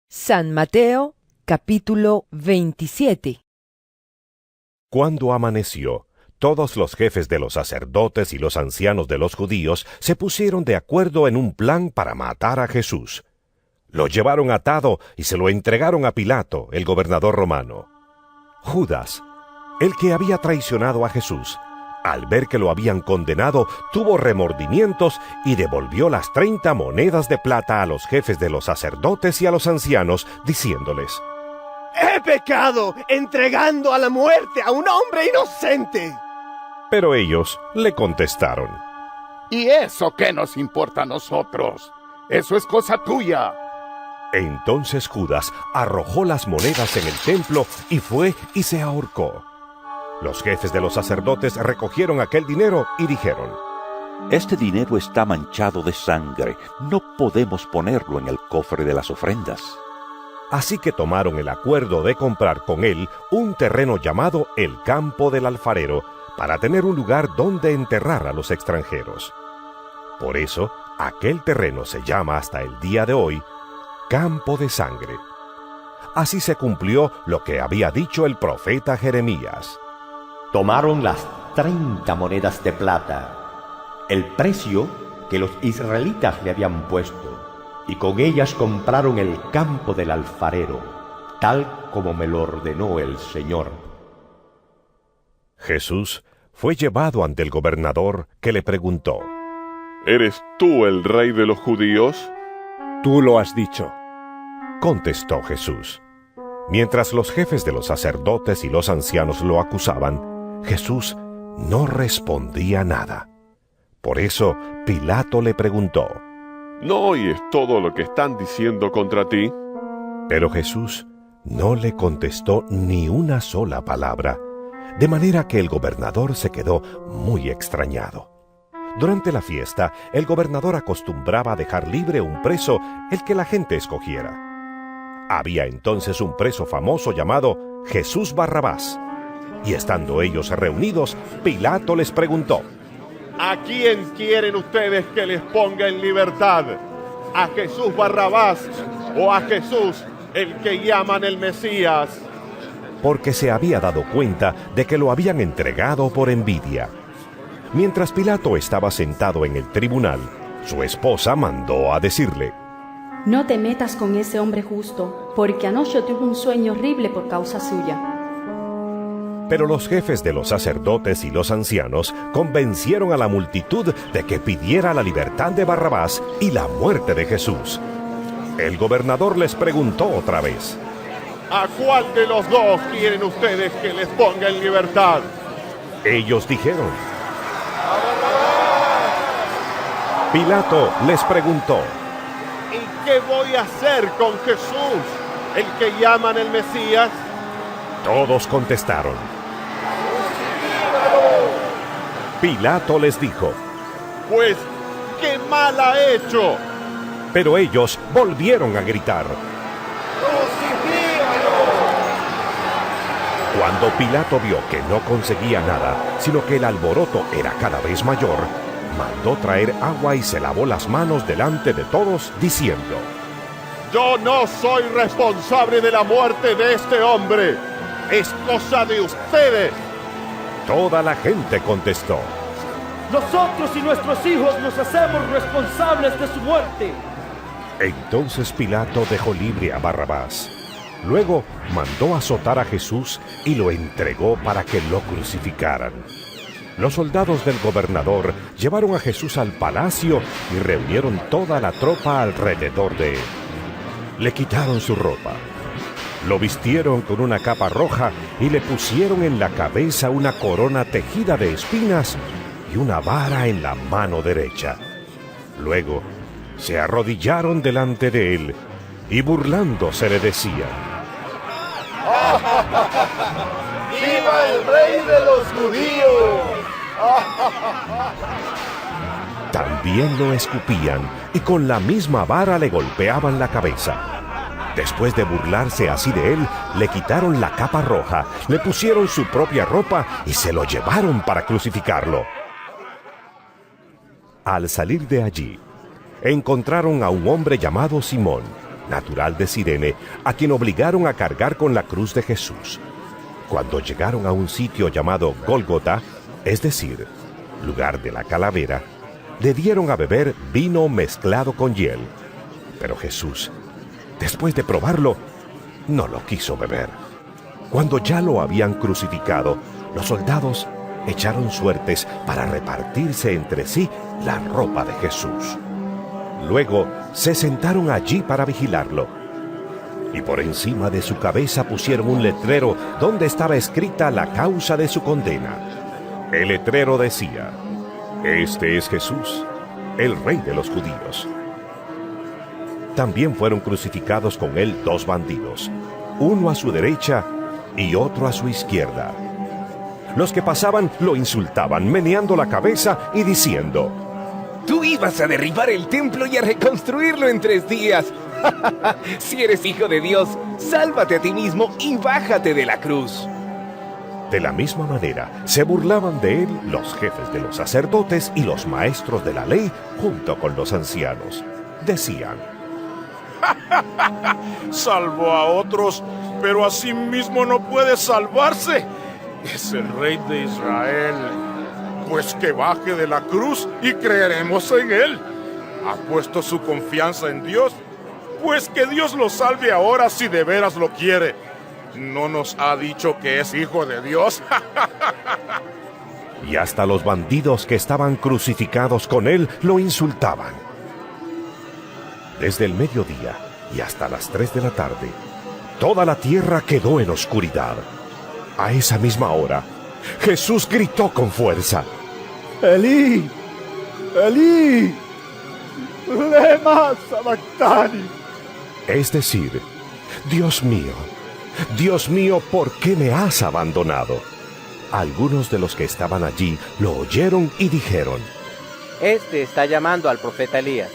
San Mateo, capítulo 27. Cuando amaneció, todos los jefes de los sacerdotes y los ancianos de los judíos se pusieron de acuerdo en un plan para matar a Jesús. Lo llevaron atado y se lo entregaron a Pilato, el gobernador romano. Judas, el que había traicionado a Jesús, al ver que lo habían condenado, tuvo remordimientos y devolvió las 30 monedas de plata a los jefes de los sacerdotes y a los ancianos, diciéndoles: ¡He pecado entregando a la muerte a un hombre inocente! Pero ellos le contestaron: ¿Y eso qué nos importa a nosotros? Eso es cosa tuya. Entonces Judas arrojó las monedas en el templo y fue y se ahorcó. Los jefes de los sacerdotes recogieron aquel dinero y dijeron: Este dinero está manchado de sangre, no podemos ponerlo en el cofre de las ofrendas. Así que tomaron el acuerdo de comprar con él un terreno llamado el Campo del Alfarero, para tener un lugar donde enterrar a los extranjeros. Por eso, aquel terreno se llama hasta el día de hoy Campo de Sangre. Así se cumplió lo que había dicho el profeta Jeremías. Tomaron las 30 monedas de plata, el precio que los israelitas le habían puesto, y con ellas compraron el campo del alfarero, tal como me lo ordenó el Señor. Jesús fue llevado ante el gobernador, que le preguntó: ¿Eres tú el rey de los judíos? Tú lo has dicho, contestó Jesús. Mientras los jefes de los sacerdotes y los ancianos lo acusaban, Jesús no respondía nada. Por eso Pilato le preguntó: ¿No oyes todo lo que están diciendo contra ti? Pero Jesús no le contestó ni una sola palabra, de manera que el gobernador se quedó muy extrañado. Durante la fiesta, el gobernador acostumbraba a dejar libre un preso, el que la gente escogiera. Había entonces un preso famoso llamado Jesús Barrabás. Y estando ellos reunidos, Pilato les preguntó: ¿A quién quieren ustedes que les ponga en libertad? ¿A Jesús Barrabás o a Jesús, el que llaman el Mesías? Porque se había dado cuenta de que lo habían entregado por envidia. Mientras Pilato estaba sentado en el tribunal, su esposa mandó a decirle: No te metas con ese hombre justo, porque anoche tuve un sueño horrible por causa suya. Pero los jefes de los sacerdotes y los ancianos convencieron a la multitud de que pidiera la libertad de Barrabás y la muerte de Jesús. El gobernador les preguntó otra vez: ¿A cuál de los dos quieren ustedes que les ponga en libertad? Ellos dijeron: Pilato les preguntó: ¿Y qué voy a hacer con Jesús, el que llaman el Mesías? Todos contestaron. Pilato les dijo: Pues, ¿qué mal ha hecho? Pero ellos volvieron a gritar: Cuando Pilato vio que no conseguía nada, sino que el alboroto era cada vez mayor, mandó traer agua y se lavó las manos delante de todos, diciendo: Yo no soy responsable de la muerte de este hombre. Es cosa de ustedes. Toda la gente contestó: Nosotros y nuestros hijos nos hacemos responsables de su muerte. Entonces Pilato dejó libre a Barrabás. Luego mandó azotar a Jesús y lo entregó para que lo crucificaran. Los soldados del gobernador llevaron a Jesús al palacio y reunieron toda la tropa alrededor de él. Le quitaron su ropa, lo vistieron con una capa roja y le pusieron en la cabeza una corona tejida de espinas y una vara en la mano derecha. Luego se arrodillaron delante de él y burlándose le decían: ¡Viva el rey de los judíos! También lo escupían y con la misma vara le golpeaban la cabeza. Después de burlarse así de él, le quitaron la capa roja, le pusieron su propia ropa y se lo llevaron para crucificarlo. Al salir de allí, encontraron a un hombre llamado Simón, natural de Cirene, a quien obligaron a cargar con la cruz de Jesús. Cuando llegaron a un sitio llamado Gólgota, es decir, lugar de la calavera, le dieron a beber vino mezclado con hiel. Pero Jesús, después de probarlo, no lo quiso beber. Cuando ya lo habían crucificado, los soldados echaron suertes para repartirse entre sí la ropa de Jesús. Luego se sentaron allí para vigilarlo. Y por encima de su cabeza pusieron un letrero donde estaba escrita la causa de su condena. El letrero decía: Este es Jesús, el Rey de los judíos. También fueron crucificados con él 2 bandidos, uno a su derecha y otro a su izquierda. Los que pasaban lo insultaban, meneando la cabeza y diciendo: Tú ibas a derribar el templo y a reconstruirlo en 3 días. Si eres hijo de Dios, sálvate a ti mismo y bájate de la cruz. De la misma manera, se burlaban de él los jefes de los sacerdotes y los maestros de la ley, junto con los ancianos. Decían: Salvó a otros, pero a sí mismo no puede salvarse. Es el Rey de Israel. Pues que baje de la cruz y creeremos en él. Ha puesto su confianza en Dios, pues que Dios lo salve ahora si de veras lo quiere. ¿No nos ha dicho que es hijo de Dios? Y hasta los bandidos que estaban crucificados con él lo insultaban. Desde el mediodía y hasta las 3 de la tarde, toda la tierra quedó en oscuridad. A esa misma hora, Jesús gritó con fuerza: Elí, Elí, lema sabactani. Es decir, Dios mío, ¿por qué me has abandonado? Algunos de los que estaban allí lo oyeron y dijeron: Este está llamando al profeta Elías.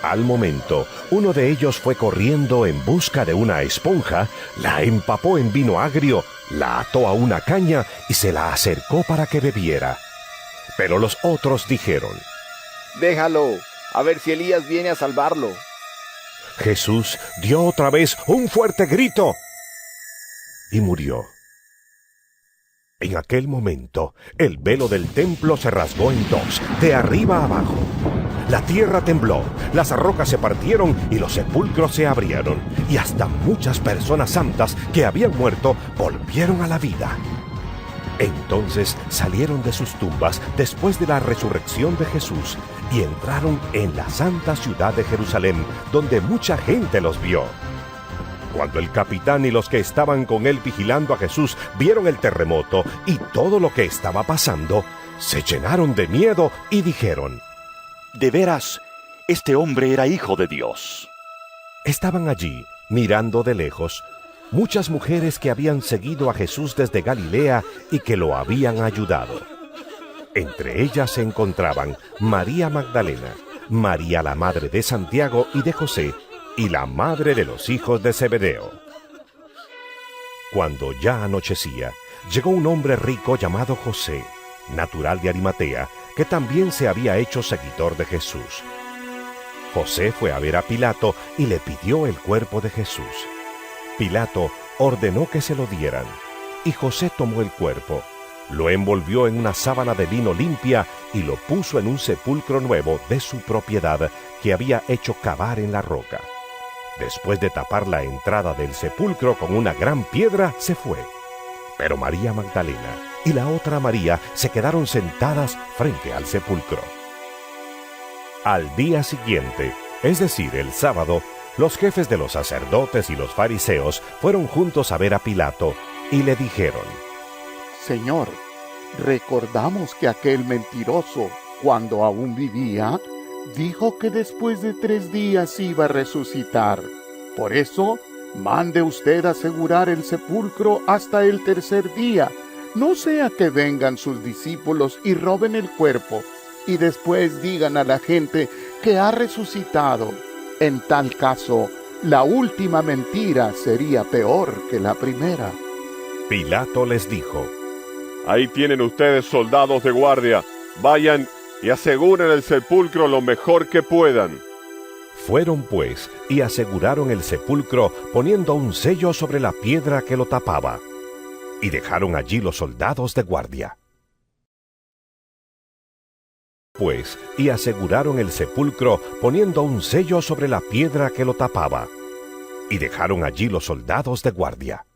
Al momento, uno de ellos fue corriendo en busca de una esponja, la empapó en vino agrio, la ató a una caña y se la acercó para que bebiera. Pero los otros dijeron: Déjalo, a ver si Elías viene a salvarlo. Jesús dio otra vez un fuerte grito y murió. En aquel momento, el velo del templo se rasgó en 2, de arriba a abajo. La tierra tembló, las rocas se partieron y los sepulcros se abrieron, y hasta muchas personas santas que habían muerto volvieron a la vida. Entonces salieron de sus tumbas después de la resurrección de Jesús y entraron en la santa ciudad de Jerusalén, donde mucha gente los vio. Cuando el capitán y los que estaban con él vigilando a Jesús vieron el terremoto y todo lo que estaba pasando, se llenaron de miedo y dijeron: De veras, este hombre era hijo de Dios. Estaban allí, mirando de lejos, muchas mujeres que habían seguido a Jesús desde Galilea y que lo habían ayudado. Entre ellas se encontraban María Magdalena, María la madre de Santiago y de José, y la madre de los hijos de Zebedeo. Cuando ya anochecía, llegó un hombre rico llamado José, natural de Arimatea, que también se había hecho seguidor de Jesús. José fue a ver a Pilato y le pidió el cuerpo de Jesús. Pilato ordenó que se lo dieran, y José tomó el cuerpo, lo envolvió en una sábana de lino limpia y lo puso en un sepulcro nuevo de su propiedad que había hecho cavar en la roca. Después de tapar la entrada del sepulcro con una gran piedra, se fue. Pero María Magdalena y la otra María se quedaron sentadas frente al sepulcro. Al día siguiente, es decir, el sábado, los jefes de los sacerdotes y los fariseos fueron juntos a ver a Pilato y le dijeron: Señor, recordamos que aquel mentiroso, cuando aún vivía, dijo que después de 3 días iba a resucitar. Por eso, mande usted asegurar el sepulcro hasta el 3er día, no sea que vengan sus discípulos y roben el cuerpo, y después digan a la gente que ha resucitado. En tal caso, la última mentira sería peor que la primera. Pilato les dijo: Ahí tienen ustedes soldados de guardia, vayan y aseguren el sepulcro lo mejor que puedan. Fueron pues y aseguraron el sepulcro poniendo un sello sobre la piedra que lo tapaba, y dejaron allí los soldados de guardia. Pues y aseguraron el sepulcro poniendo un sello sobre la piedra que lo tapaba, y dejaron allí los soldados de guardia.